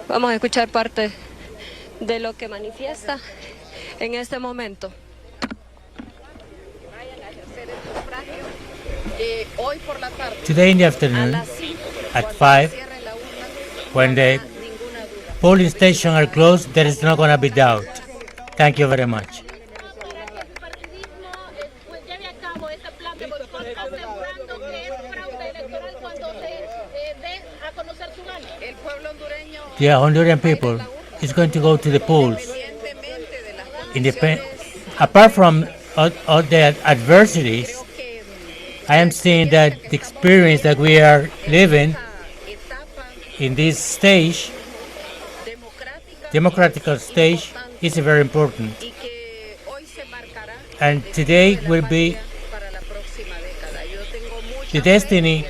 Vamos a escuchar parte de lo que manifiesta en este momento. Today in the afternoon at 5, when the polling stations are closed, there is not going to be doubt. Thank you very much. The Honduran people is going to go to the polls. Apart from all the adversities, I am seeing that the experience that we are living in this stage, democratic stage, is very important. And today will be the destiny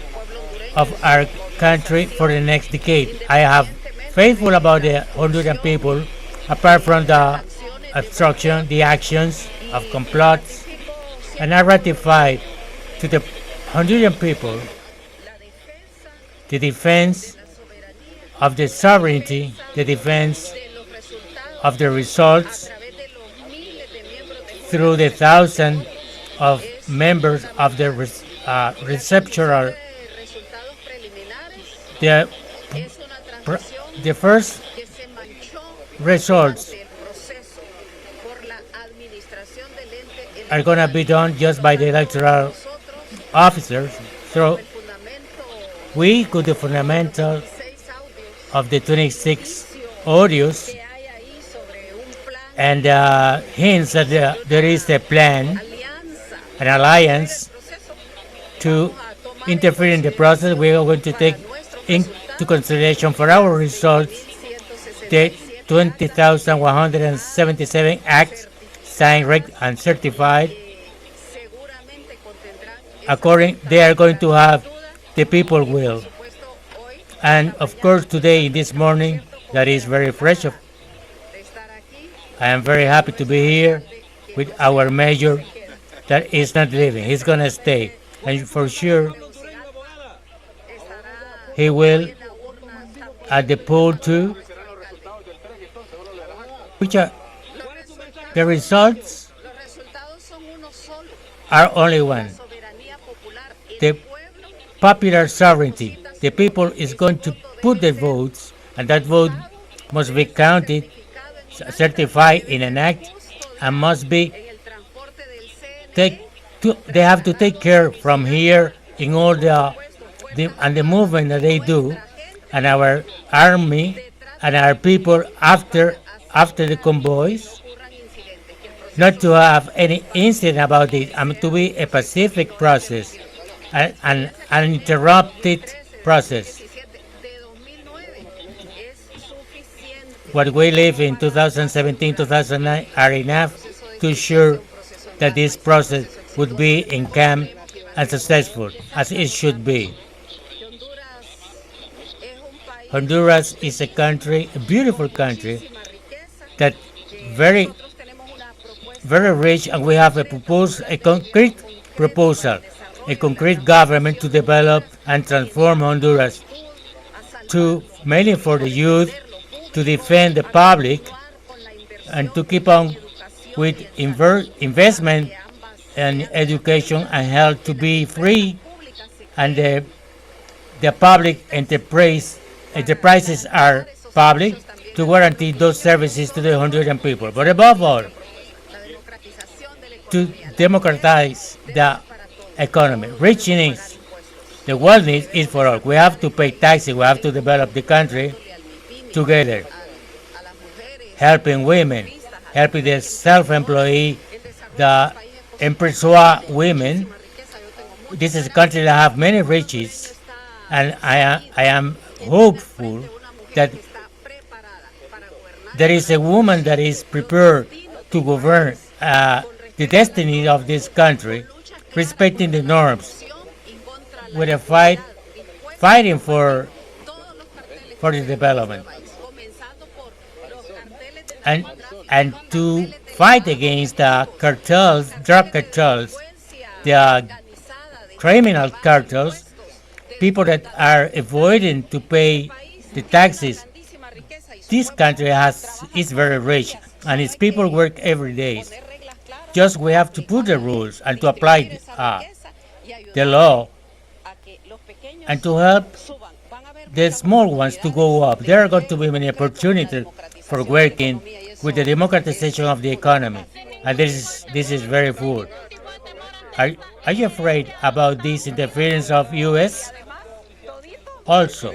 of our country for the next decade. I have faithful about the Honduran people, apart from the obstruction, the actions of complots, and I ratified to the Honduran people the defense of the sovereignty, the defense of the results through the thousands of members of the receptoral. The first results are going to be done just by the electoral officers. So we got the fundamental of the 26 audios and hints that there is a plan, an alliance to interfere in the process. We are going to take into consideration for our results the 20,177 acts signed, read, and certified. According, they are going to have the people will. And of course, today, this morning, that is very fresh. I am very happy to be here with our mayor that is not leaving. He's going to stay. And for sure, he will at the poll too. Which are the results are only one. The popular sovereignty. The people is going to put the votes, and that vote must be counted, certified in an act, and must be they have to take care from here in all the movement that they do, and our army and our people after the convoys, not to have any incident about it, and to be a pacific process, an uninterrupted process. What we live in 2017, 2009 are enough to ensure that this process would be in calm and successful, as it should be. Honduras is a country, a beautiful country, that very, very rich, and we have a concrete proposal, a concrete government to develop and transform Honduras, to mainly for the youth, to defend the public, and to keep on with investment and education and health to be free, and the public enterprises are public, to guarantee those services to the Honduran people. But above all, to democratize the economy. Rich needs, the world needs is for all. We have to pay taxes, we have to develop the country together, helping women, helping the self-employed, the employed women. This is a country that have many riches, and I am hopeful that there is a woman that is prepared to govern the destiny of this country, respecting the norms, with a fighting for the development, and to fight against the cartels, drug cartels, the criminal cartels, people that are avoiding to pay the taxes this country is very rich and its people work every day. Just we have to put the rules and to apply the law and to help the small ones to go up. There are going to be many opportunities for working with the democratization of the economy, and this is very full. Are, are you afraid about this interference of U.S.? Also,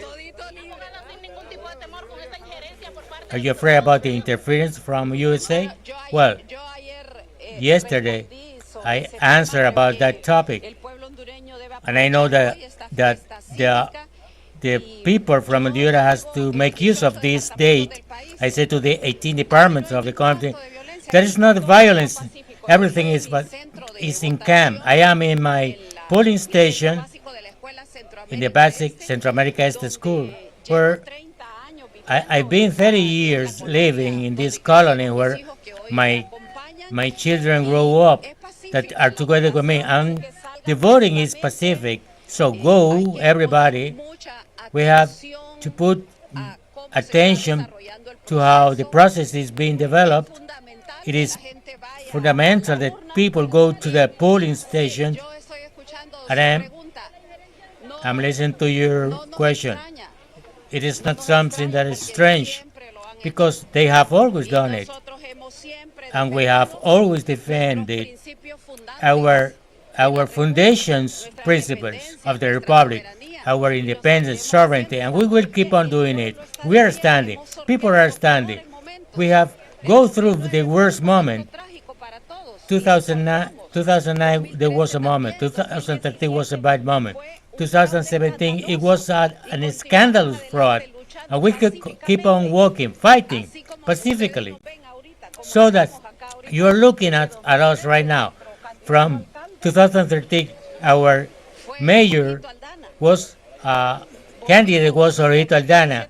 are you afraid about the interference from USA? Well, yesterday I answered about that topic, and I know that the people from Honduras has to make use of this date. I said to the 18 departments of the country, there is not violence. Everything is in calm. I am in my polling station in the basic Central America Este school, where I've been 30 years living in this colony where my children grow up that are together with me, and the voting is pacific. So go, everybody. We have to put attention to how the process is being developed. It is fundamental that people go to the polling station. And I'm listening to your question. It is not something that is strange because they have always done it. And we have always defended our foundation's principles of the Republic, our independence, sovereignty, and we will keep on doing it. We are standing. People are standing. We have go through the worst moment. 2009 there was a moment. 2013 was a bad moment. 2017 it was an scandalous fraud, and we could keep on walking, fighting pacifically. So that you are looking at us right now. From 2013, our mayor was candidate was Orito Aldana.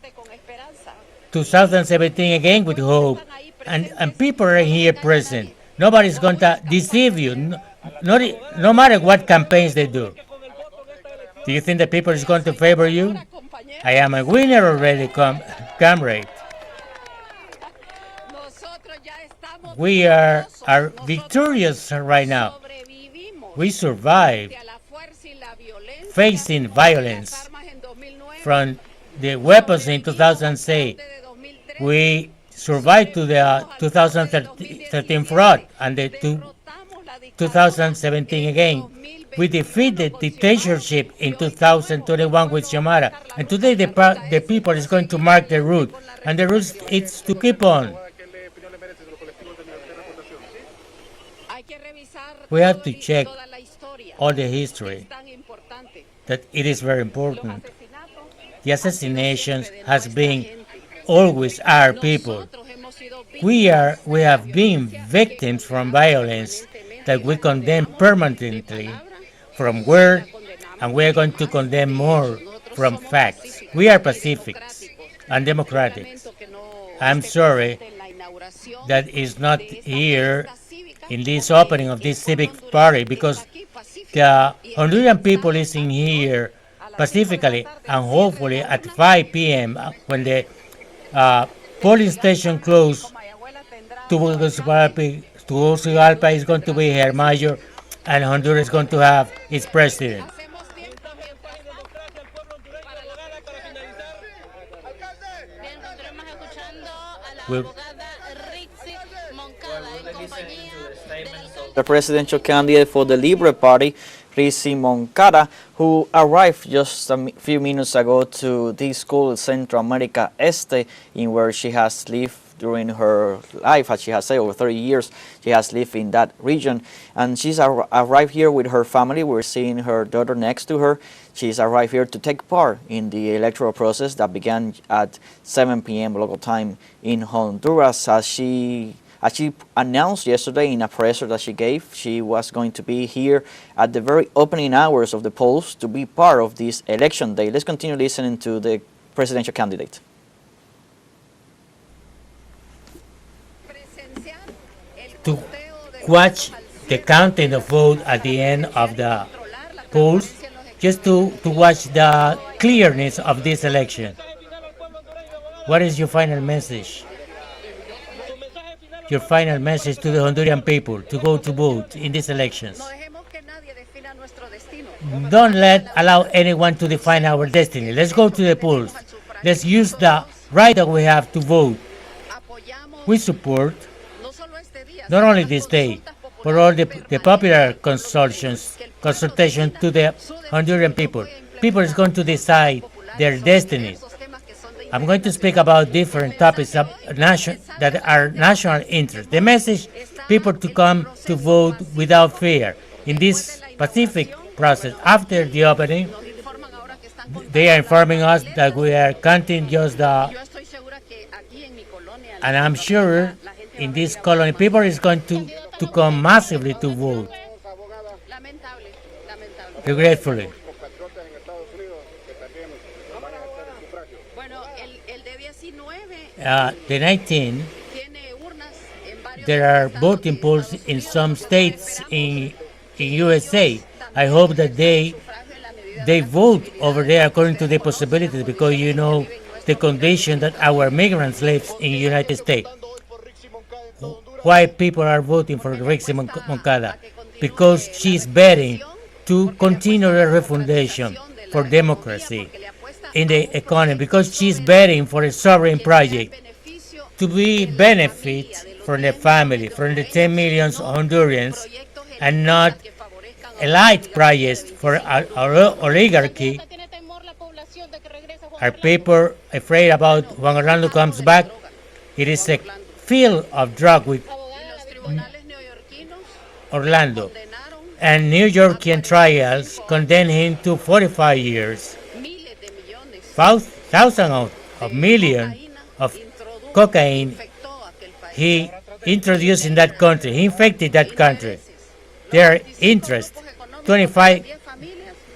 2017 again with hope, and people are here present. Nobody's going to deceive you, no matter what campaigns they do. Do you think the people is going to favor you? I am a winner already, comrade. We are victorious right now. We survived facing violence from the weapons in 2006. We survived to the 2013 fraud and the 2017 again. We defeated dictatorship in 2021 with Xiomara. And today the people is going to mark the route. And the route is to keep on. We have to check all the history, that it is very important. The assassinations has been always our people. We have been victims from violence that we condemn permanently from word, and we are going to condemn more from facts. We are pacifics and democrats. I'm sorry that is not here in this opening of this civic party because the Honduran people is in here pacifically, and hopefully at 5 p.m. when the polling station closed, Tegucigalpa is going to be her mayor, and Honduras is going to have its president. The presidential candidate for the Libre Party, Rixi Moncada, who arrived just a few minutes ago to this school, Central America Este, in where she has lived during her life, as she has said, over 30 years. She has lived in that region, and she's arrived here with her family. We're seeing her daughter next to her. She's arrived here to take part in the electoral process that began at 7 p.m. local time in Honduras. As she announced yesterday in a presser that she gave, she was going to be here at the very opening hours of the polls to be part of this election day. Let's continue listening to the presidential candidate. To watch the counting of vote at the end of the polls, just to watch the clearness of this election. What is your final message? Your final message to the Honduran people to go to vote in these elections. Don't allow anyone to define our destiny. Let's go to the polls. Let's use the right that we have to vote. We support not only this day, but all the popular consultation to the Honduran people. People is going to decide their destiny. I'm going to speak about different topics that are national interest. The message, people to come to vote without fear. In this Pacific process, after the opening, they are informing us that we are counting just and I'm sure in this colony, people is going to come massively to vote. Regretfully. The 19, there are voting polls in some states in USA. I hope that they vote over there according to their possibilities, because you know the condition that our migrants live in the United States. Why people are voting for Rixi Moncada? Because she's betting to continue the refundation for democracy in the economy, because she's betting for a sovereign project to be benefit from the family, from the 10 million Hondurans, and not elite projects for our oligarchy. Are people afraid about when Orlando comes back? It is a field of drug with Orlando. And New Yorkian trials condemned him to 45 years. Thousands of millions of cocaine he introduced in that country. He infected that country. Their interest, 25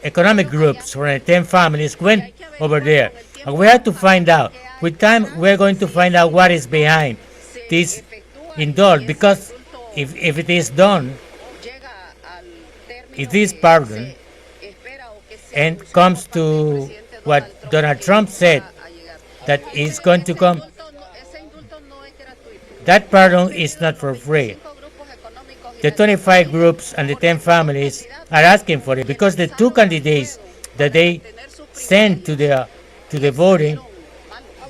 economic groups from 10 families went over there. And we have to find out. With time, we're going to find out what is behind this indulge, because if it is done, if this pardon and comes to what Donald Trump said, that is going to come, that pardon is not for free. The 25 groups and the 10 families are asking for it, because the two candidates that they sent to the voting,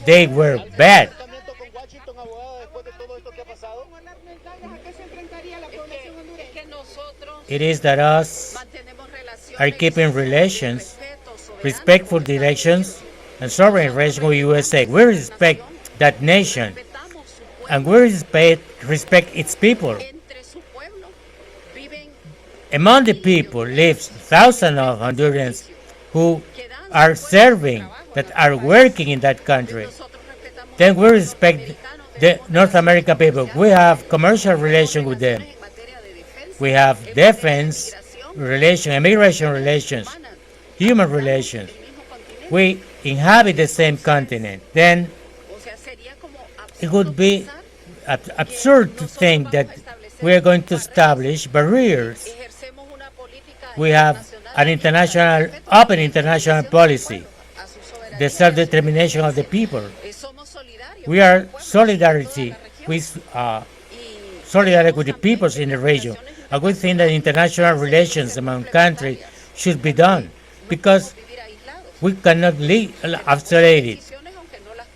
they were bad. It is that us are keeping relations, respectful elections, and sovereign relations with USA. We respect that nation, and we respect its people. Among the people lives thousands of Hondurans who are serving, that are working in that country. Then we respect the North American people. We have commercial relations with them. We have defense relations, immigration relations, human relations. We inhabit the same continent. Then it would be absurd to think that we are going to establish barriers. We have an open international policy, the self-determination of the people. We are solidarity with the peoples in the region. And we think that international relations among countries should be done, because we cannot live isolated.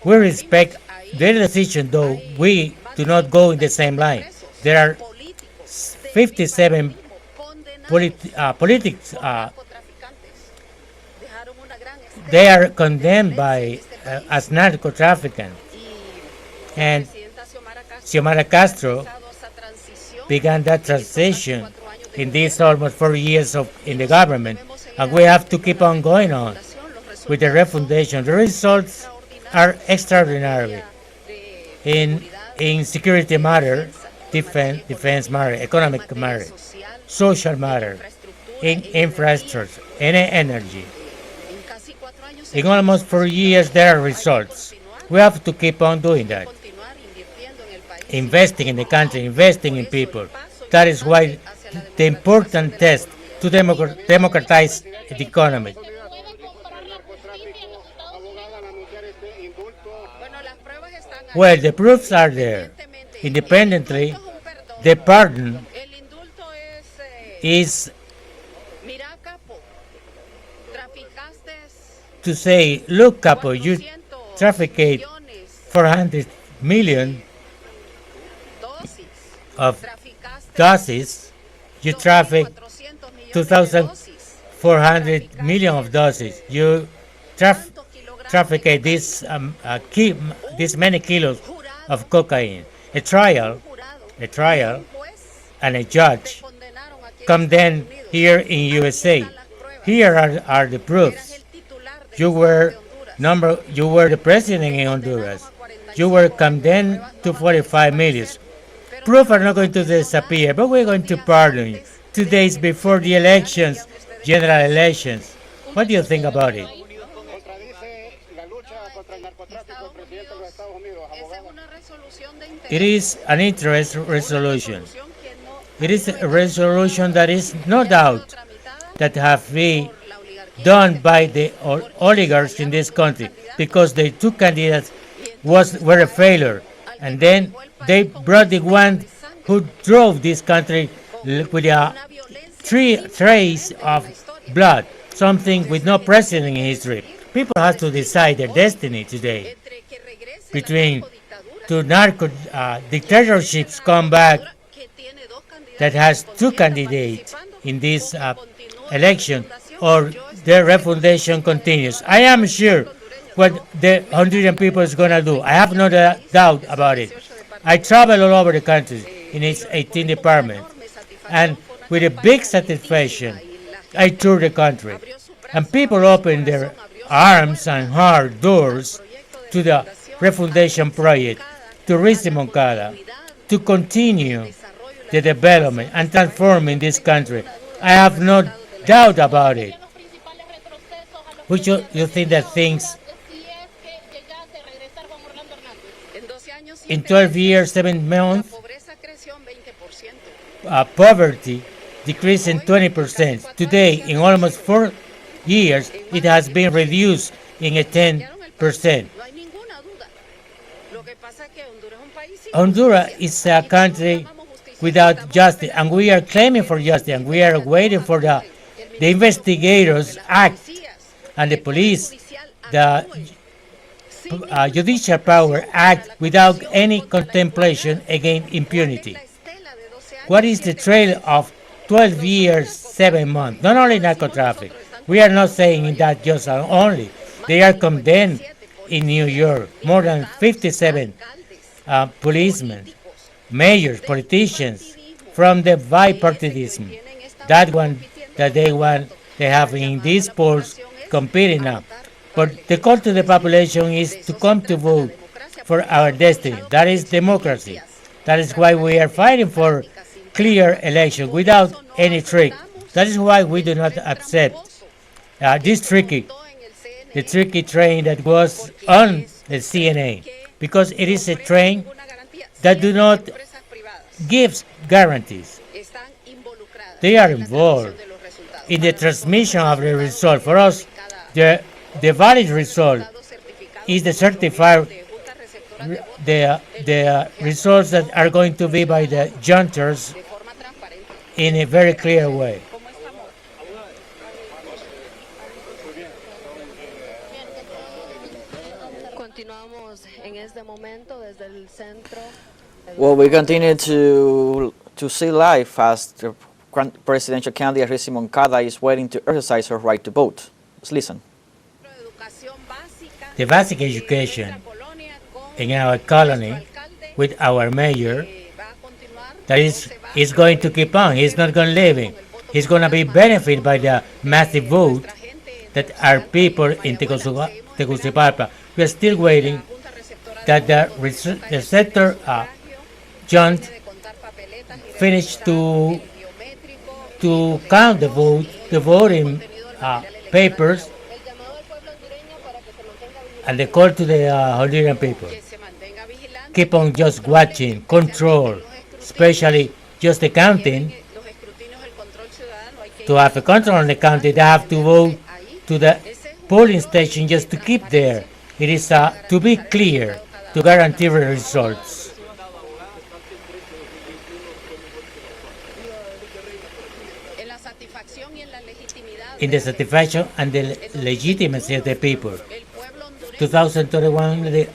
We respect their decision, though we do not go in the same line. There are 57 politics. They are condemned by as narco-trafficking. And Xiomara Castro began that transition in these almost 4 years in the government, and we have to keep on going on with the refundation. The results are extraordinary in security matter, defense matter, economic matter, social matter, in infrastructure, and energy. In almost 4 years, there are results. We have to keep on doing that. Investing in the country, investing in people. That is why the important test to democratize the economy. Well, the proofs are there. Independently, the pardon is to say, look, Capo, you trafficate 400 million of doses, you traffic 2,400 million of doses, you trafficate this many kilos of cocaine. A trial, and a judge condemned here in USA. Here are the proofs. You were the president in Honduras. You were condemned to 45 million. Proof are not going to disappear, but we're going to pardon you. 2 days before the elections, general elections. What do you think about it? It is an interest resolution. It is a resolution that is no doubt that have been done by the oligarchs in this country because the two candidates were a failure, and then they brought the one who drove this country with a trace of blood, something with no precedent in history. People have to decide their destiny today between two narco dictatorships come back that has two candidates in this election, or their refundation continues. I am sure what the Honduran people is going to do. I have no doubt about it. I travel all over the country in its 18 departments, and with a big satisfaction, I tour the country, and people open their arms and heart doors to the refundation project, to Rixi Moncada, to continue the development and transforming this country. I have no doubt about it. Would you think that things in 12 years, 7 months, poverty decreased in 20%. Today, in almost 4 years, it has been reduced in a 10%. Honduras is a country without justice, and we are claiming for justice, and we are waiting for the investigators act, and the police, the judicial power act without any contemplation against impunity. What is the trail of 12 years, 7 months? Not only narco traffic. We are not saying that just only. They are condemned in New York. More than 57 policemen, mayors, politicians from the bipartidarism. That one that they have in these polls competing now. But the call to the population is to come to vote for our destiny. That is democracy. That is why we are fighting for clear election without any trick. That is why we do not accept the tricky train that was on the CNA, because it is a train that do not give guarantees. They are involved in the transmission of the result. For us, the valid result is the certified the results that are going to be by the junters in a very clear way. Well, we continue to see life as the presidential candidate Rixi Moncada is waiting to exercise her right to vote. Let's listen. The basic education in our colony with our mayor, that is going to keep on. He's not going to leave. He's going to be benefited by the massive vote that our people in Tegucigalpa. We are still waiting that the sector junt finished to count the voting papers, and the call to the Honduran people. Keep on just watching, control, especially just the counting. To have a control on the counting, they have to vote to the polling station just to keep there. It is to be clear to guarantee the results. In the satisfaction and the legitimacy of the people. 2021, the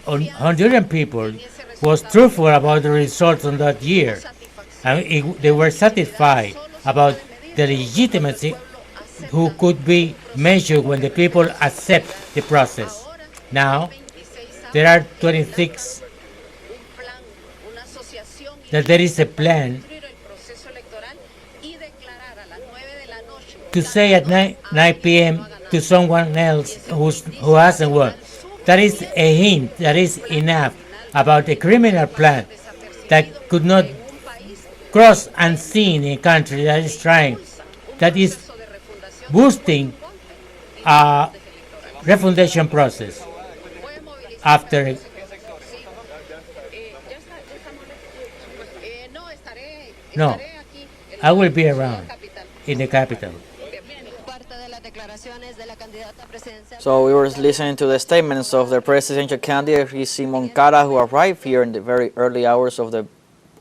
Honduran people was truthful about the results on that year, and they were satisfied about the legitimacy who could be measured when the people accept the process. Now, there are 26 that there is a plan to say at 9 p.m. to someone else who hasn't won. That is a hint, that is enough about a criminal plan that could not cross unseen in a country that is trying, that is boosting a refundation process after. No, I will be around in the capital. So we were listening to the statements of the presidential candidate Rixi Moncada, who arrived here in the very early hours of the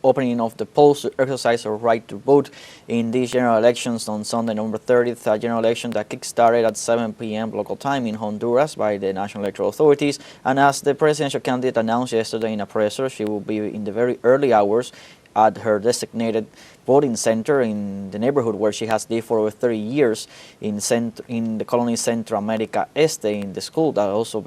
opening of the polls to exercise our right to vote in these general elections on Sunday, November 30th, a general election that kick-started at 7 p.m. local time in Honduras by the National Electoral Authorities. And as the presidential candidate announced yesterday in a presser, she will be in the very early hours at her designated voting center in the neighborhood where she has lived for over 30 years in the colony Centro America Este, in the school that also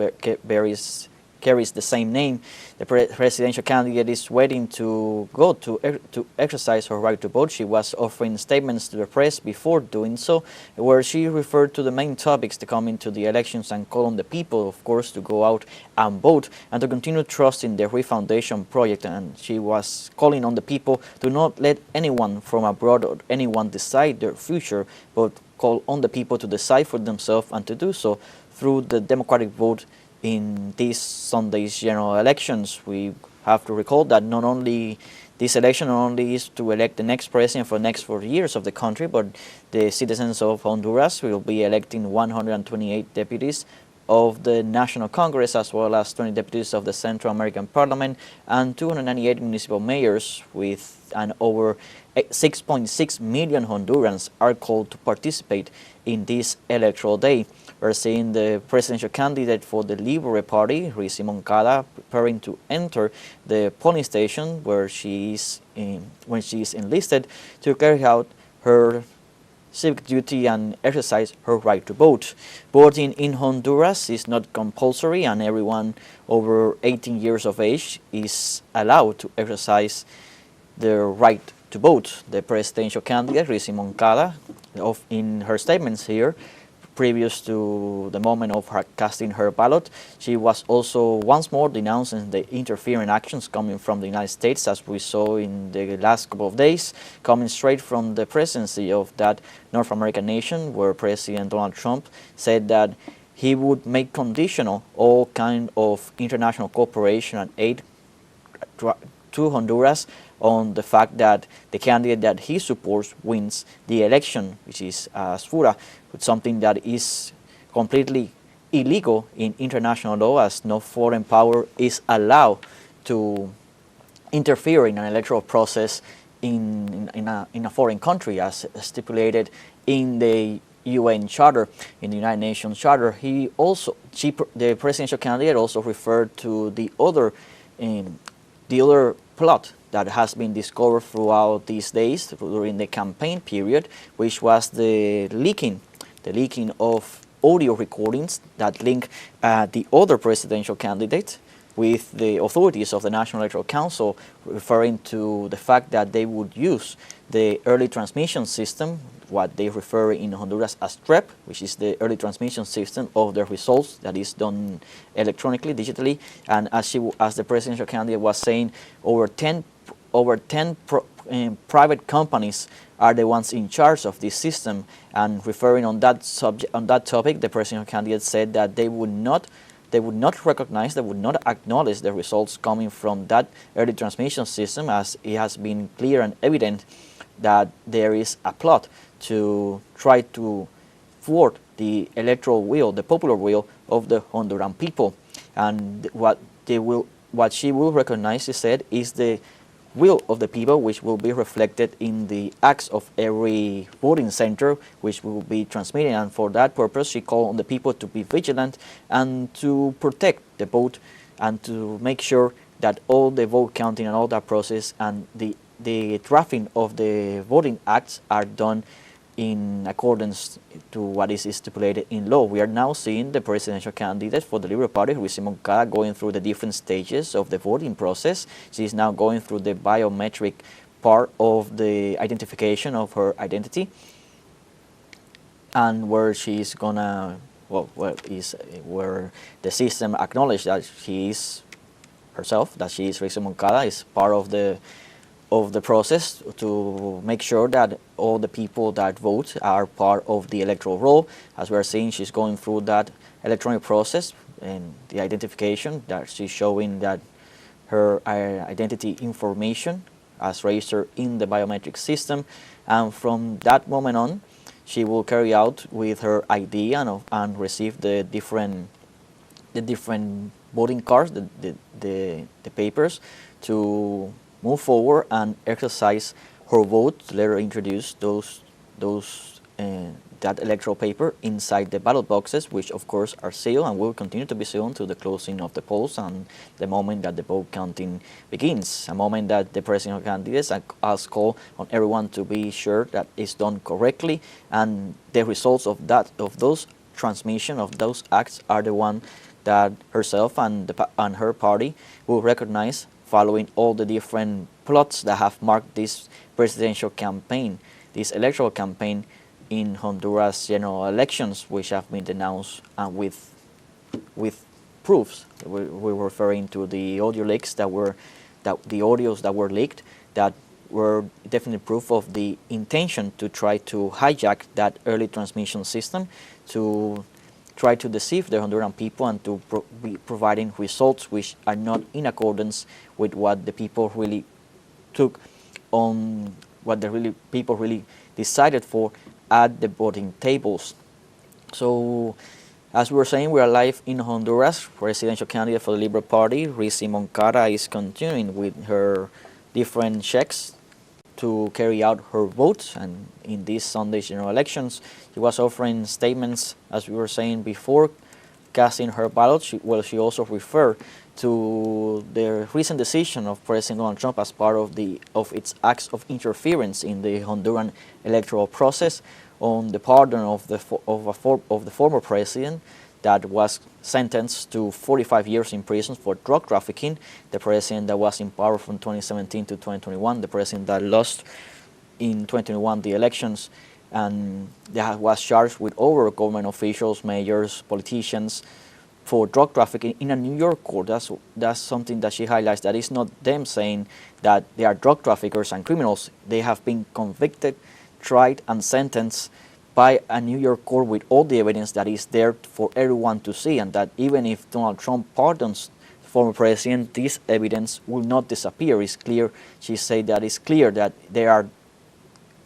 carries the same name. The presidential candidate is waiting to go to exercise her right to vote. She was offering statements to the press before doing so, where she referred to the main topics to come into the elections and call on the people, of course, to go out and vote and to continue trusting the Refoundation project. And she was calling on the people to not let anyone from abroad or anyone decide their future, but call on the people to decide for themselves and to do so through the democratic vote in this Sunday's general elections. We have to recall that not only this election not only is to elect the next president for the next 4 years of the country, but the citizens of Honduras will be electing 128 deputies of the National Congress, as well as 20 deputies of the Central American Parliament and 298 municipal mayors, with and over 6.6 million Hondurans are called to participate in this electoral day. We're seeing the presidential candidate for the Libre Party, Rixi Moncada, preparing to enter the polling station where she is when she is enlisted to carry out her civic duty and exercise her right to vote. Voting in Honduras is not compulsory, and everyone over 18 years of age is allowed to exercise their right to vote. The presidential candidate, Rixi Moncada, in her statements here, previous to the moment of her casting her ballot, she was also once more denouncing the interfering actions coming from the United States, as we saw in the last couple of days, coming straight from the presidency of that North American nation, where President Donald Trump said that he would make conditional all kind of international cooperation and aid to Honduras on the fact that the candidate that he supports wins the election, which is Sfura, something that is completely illegal in international law, as no foreign power is allowed to interfere in an electoral process in a foreign country, as stipulated in the UN Charter, in the United Nations Charter. The presidential candidate also referred to the other plot that has been discovered throughout these days during the campaign period, which was the leaking of audio recordings that link the other presidential candidate with the authorities of the National Electoral Council, referring to the fact that they would use the early transmission system, what they refer in Honduras as TREP, which is the early transmission system of the results that is done electronically, digitally. And as the presidential candidate was saying, over 10 private companies are the ones in charge of this system. And referring on that topic, the presidential candidate said that they would not recognize, they would not acknowledge the results coming from that early transmission system, as it has been clear and evident that there is a plot to try to thwart the electoral will, the popular will of the Honduran people. And what she will recognize, she said, is the will of the people, which will be reflected in the acts of every voting center, which will be transmitted. And for that purpose, she called on the people to be vigilant and to protect the vote and to make sure that all the vote counting and all that process and the drafting of the voting acts are done in accordance to what is stipulated in law. We are now seeing the presidential candidate for the Libre Party, Rixi Moncada, going through the different stages of the voting process. She is now going through the biometric part of the identification of her identity, and where she's gonna, where the system acknowledges that she is herself, that she is Rixi Moncada, is part of the process to make sure that all the people that vote are part of the electoral roll. As we are seeing, she's going through that electronic process and the identification, that she's showing that her identity information as registered in the biometric system, and from that moment on she will carry out with her ID and receive the different voting cards, the papers, to move forward and exercise her vote, to let her introduce that electoral paper inside the ballot boxes, which of course are sealed and will continue to be sealed until the closing of the polls and the moment that the vote counting begins, a moment that the presidential candidates has called on everyone to be sure that it's done correctly, and the results of those transmission of those acts are the one that herself and her party will recognize following all the different plots that have marked this presidential campaign, this electoral campaign in Honduras general elections, which have been denounced with proofs. We're referring to the audio leaks the audios that were leaked, that were definitely proof of the intention to try to hijack that early transmission system, to try to deceive the Honduran people and to be providing results which are not in accordance with what the people really took on, what the people really decided for at the voting tables. So, as we were saying, we are live in Honduras. Presidential candidate for the Libre Party, Rixi Moncada, is continuing with her different checks to carry out her votes, and in these Sunday's general elections, she was offering statements, as we were saying before, casting her ballot. She also referred to the recent decision of President Donald Trump as part of its acts of interference in the Honduran electoral process on the pardon of the former president that was sentenced to 45 years in prison for drug trafficking, the president that was in power from 2017 to 2021, the president that lost in 2021 the elections, and that was charged with over government officials, mayors, politicians, for drug trafficking in a New York court. That's something that she highlights, that it's not them saying that they are drug traffickers and criminals. They have been convicted, tried, and sentenced by a New York court with all the evidence that is there for everyone to see, and that even if Donald Trump pardons the former president, this evidence will not disappear. It's clear, she said, that it's clear that there are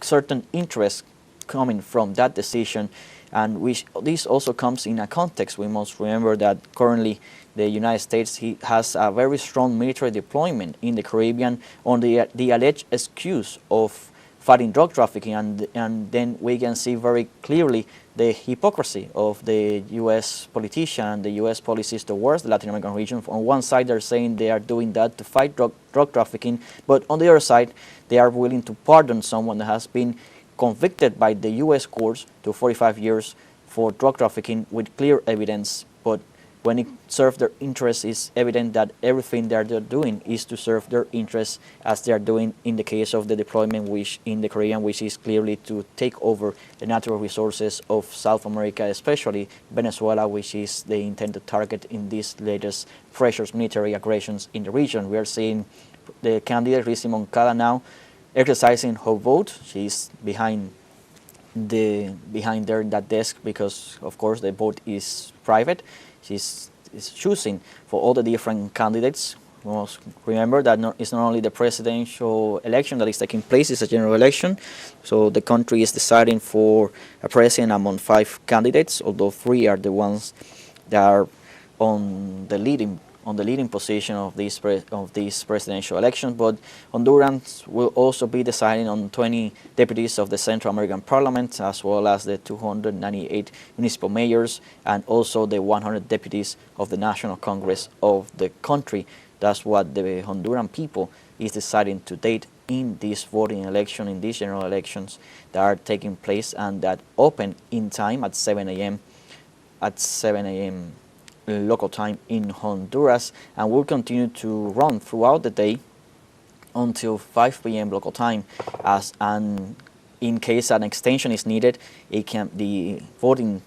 certain interests coming from that decision, and this also comes in a context. We must remember that currently the United States has a very strong military deployment in the Caribbean on the alleged excuse of fighting drug trafficking, and then we can see very clearly the hypocrisy of the U.S. politician and the U.S. policies towards the Latin American region. On one side, they're saying they are doing that to fight drug trafficking, but on the other side, they are willing to pardon someone that has been convicted by the U.S. courts to 45 years for drug trafficking with clear evidence. But when it serves their interests, it's evident that everything they're doing is to serve their interests, as they are doing in the case of the deployment which in the Caribbean, which is clearly to take over the natural resources of South America, especially Venezuela, which is the intended target in these latest pressures, military aggressions in the region. We are seeing the candidate Rixi Moncada now exercising her vote. She's behind there that desk because, of course, the vote is private. She's choosing for all the different candidates We must remember that it's not only the presidential election that is taking place, it's a general election. So the country is deciding for a president among 5 candidates, although 3 are the ones that are on the leading position of these presidential elections. But Hondurans will also be deciding on 20 deputies of the Central American Parliament, as well as the 298 municipal mayors, and also the 100 deputies of the National Congress of the country. That's what the Honduran people is deciding to date in this voting election, in these general elections that are taking place and that open in time at 7 a.m. Local time in Honduras, and will continue to run throughout the day until 5 p.m. local time. And in case an extension is needed, the voting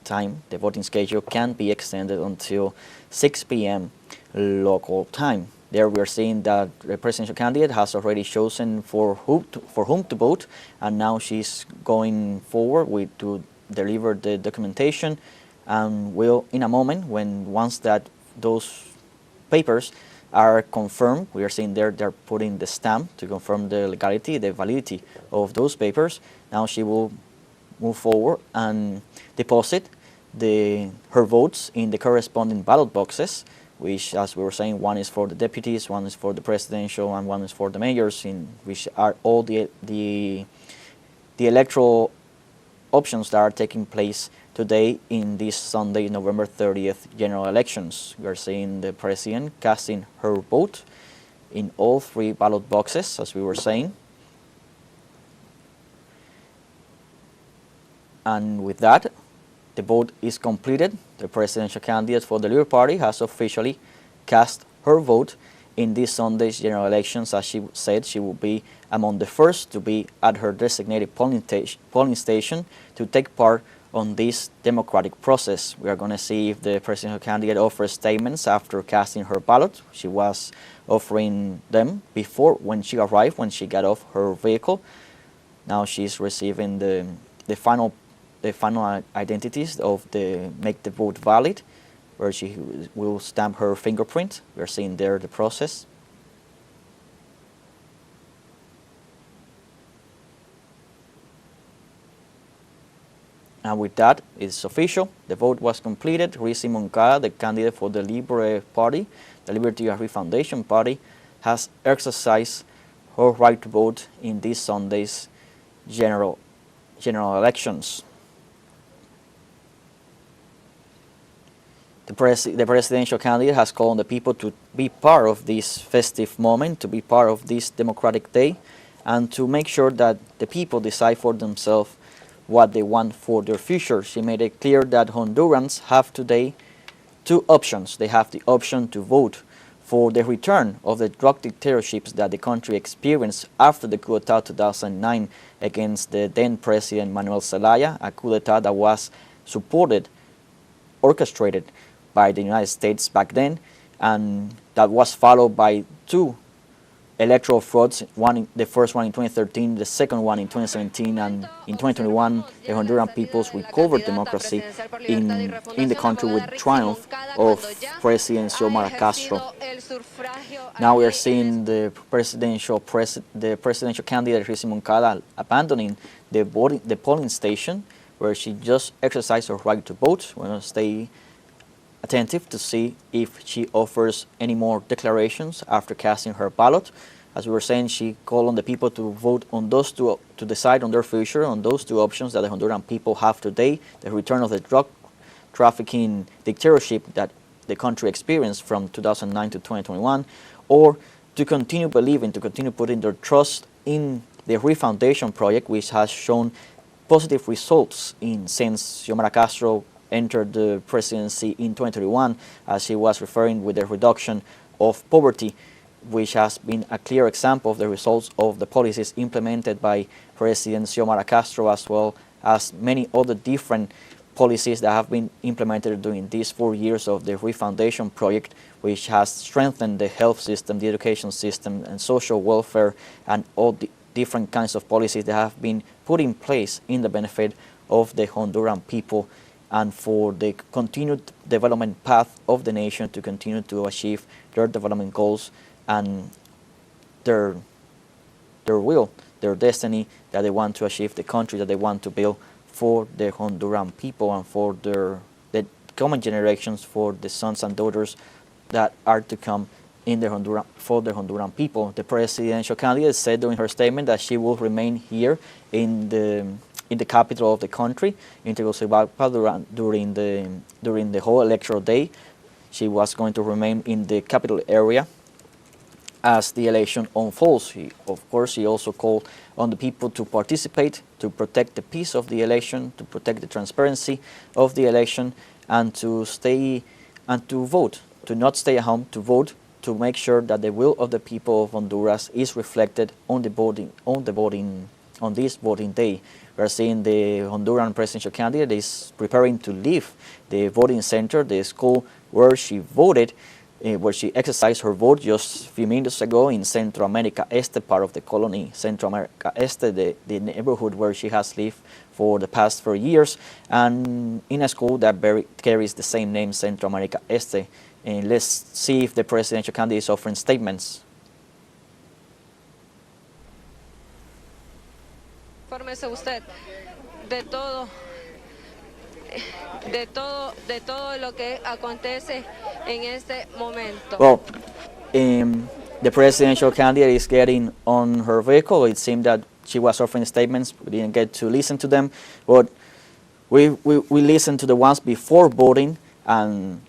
schedule can be extended until 6 p.m. local time. There we are seeing that the presidential candidate has already chosen for whom to vote, and now she's going forward to deliver the documentation, and will, in a moment, once that those papers are confirmed, we are seeing they're putting the stamp to confirm the legality, the validity of those papers. Now she will move forward and deposit her votes in the corresponding ballot boxes, which, as we were saying, one is for the deputies, one is for the presidential, and one is for the mayors, in which are all the electoral options that are taking place today in this Sunday, November 30th general elections. We are seeing the president casting her vote in all 3 ballot boxes, as we were saying. And with that, the vote is completed. The presidential candidate for the Libre Party has officially cast her vote in this Sunday's general elections. As she said, she will be among the first to be at her designated polling station to take part on this democratic process. We are going to see if the presidential candidate offers statements after casting her ballot. She was offering them before when she arrived, when she got off her vehicle. Now she's receiving the final identities of the make the vote valid, where she will stamp her fingerprint. We are seeing there the process. And with that, it's official. The vote was completed. Rixi Moncada, the candidate for the Libre Party, the Liberty and Refoundation Party, has exercised her right to vote in this Sunday's general elections. The presidential candidate has called on the people to be part of this festive moment, to be part of this democratic day, and to make sure that the people decide for themselves what they want for their future. She made it clear that Hondurans have today 2 options. They have the option to vote for the return of the drug dictatorships that the country experienced after the coup d'etat 2009 against the then President Manuel Zelaya, a coup d'etat that was orchestrated by the United States back then, and that was followed by 2 electoral frauds, the first one in 2013, the second one in 2017, and in 2021 the Honduran peoples recovered democracy in the country with triumph of President Xiomara Castro. Now we are seeing the presidential candidate Rixi Moncada abandoning the polling station, where she just exercised her right to vote. We're going to stay attentive to see if she offers any more declarations after casting her ballot. As we were saying, she called on the people to vote on those to decide on their future, on those 2 options that the Honduran people have today: the return of the drug trafficking dictatorship that the country experienced from 2009 to 2021, or to continue believing, to continue putting their trust in the Refoundation project, which has shown positive results since Xiomara Castro entered the presidency in 2021, as she was referring with the reduction of poverty, which has been a clear example of the results of the policies implemented by President Xiomara Castro, as well as many other different policies that have been implemented during these 4 years of the Refoundation project, which has strengthened the health system, the education system, and social welfare, and all the different kinds of policies that have been put in place in the benefit of the Honduran people and for the continued development path of the nation to continue to achieve their development goals and their will, their destiny that they want to achieve, the country that they want to build for the Honduran people and for the coming generations, for the sons and daughters that are to come in the for the Honduran people. The presidential candidate said during her statement that she will remain here in the capital of the country, in Tegucigalpa, during the whole electoral day. She was going to remain in the capital area as the election unfolds. Of course, she also called on the people to participate, to protect the peace of the election, to protect the transparency of the election, and to stay and to vote, to not stay at home, to vote, to make sure that the will of the people of Honduras is reflected on this voting day. We are seeing the Honduran presidential candidate is preparing to leave the voting center, the school where she voted, where she exercised her vote just a few minutes ago in Centro America Este, part of the colony Centro America Este, the neighborhood where she has lived for the past 4 years, and in a school that carries the same name, Centro America Este. And let's see if the presidential candidate is offering statements. Infórmese usted de todo lo que acontece en este momento. Well, the presidential candidate is getting on her vehicle. It seemed that she was offering statements. We didn't get to listen to them, but we listened to the ones before voting, and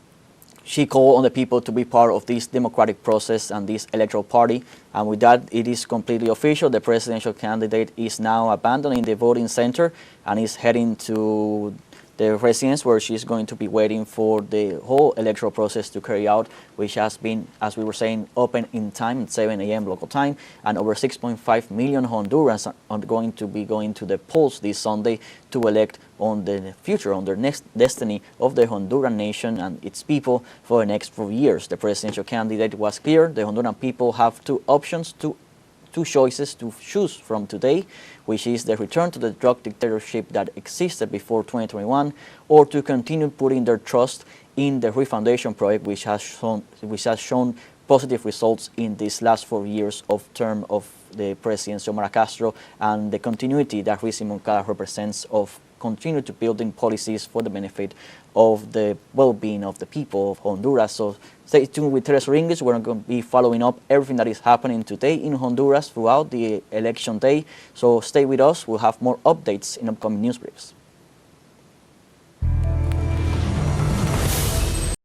she called on the people to be part of this democratic process and this electoral party. And with that, it is completely official. The presidential candidate is now abandoning the voting center and is heading to the residence where she's going to be waiting for the whole electoral process to carry out, which has been, as we were saying, open in time at 7 a.m. local time, and over 6.5 million Hondurans are going to be going to the polls this Sunday to elect on the future, on the next destiny of the Honduran nation and its people for the next 4 years. The presidential candidate was clear. The Honduran people have two options, two choices to choose from today, which is the return to the drug dictatorship that existed before 2021, or to continue putting their trust in the Refoundation project, which has shown positive results in these last 4 years of term of the President Xiomara Castro, and the continuity that Rixi Moncada represents of continue to building policies for the benefit of the well-being of the people of Honduras. So stay tuned with teleSUR English. We're going to be following up everything that is happening today in Honduras throughout the election day. So stay with us. We'll have more updates in upcoming news briefs.